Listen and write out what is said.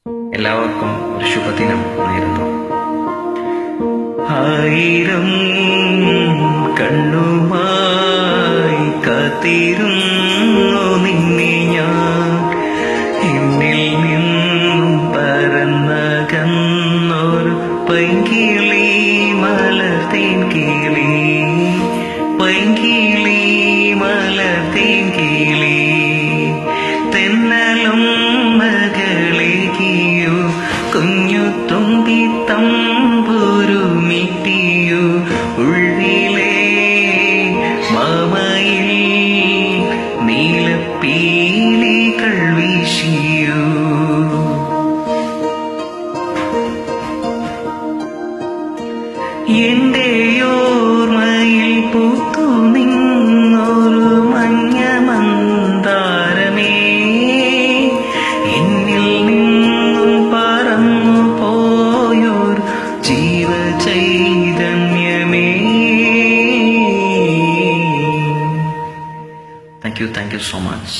എല്ലാവർക്കും ഒരു ശുഭദിനം നേരുന്നു. ആയിരം കണ്ണുമായി കാത്തിരുന്നു നിന്നെ ഞാൻ, എന്നിൽ നിന്നും പറന്നകന്നൊരു പൈങ്കിളി, മലർത്തേൻ കിളി, പൈങ്കിളി മലർത്തേൻ കിളി. തെന്നലും മകളേകിയോ, കുഞ്ഞു തുമ്പി തമ്പുരു മിട്ടിയോ, ഉള്ളിലെ മാമയിൽ നീലപ്പീലികൾ വീശിയോ. എന്റെ ഓർമ്മയിൽ പൂത്തു നിന്നൊരു മഞ്ഞ മന്ദാരമേ, എന്നിൽ നിന്നും പറന്നു പോയൊരു ജീവചൈതന്യമേ. Thank you so much.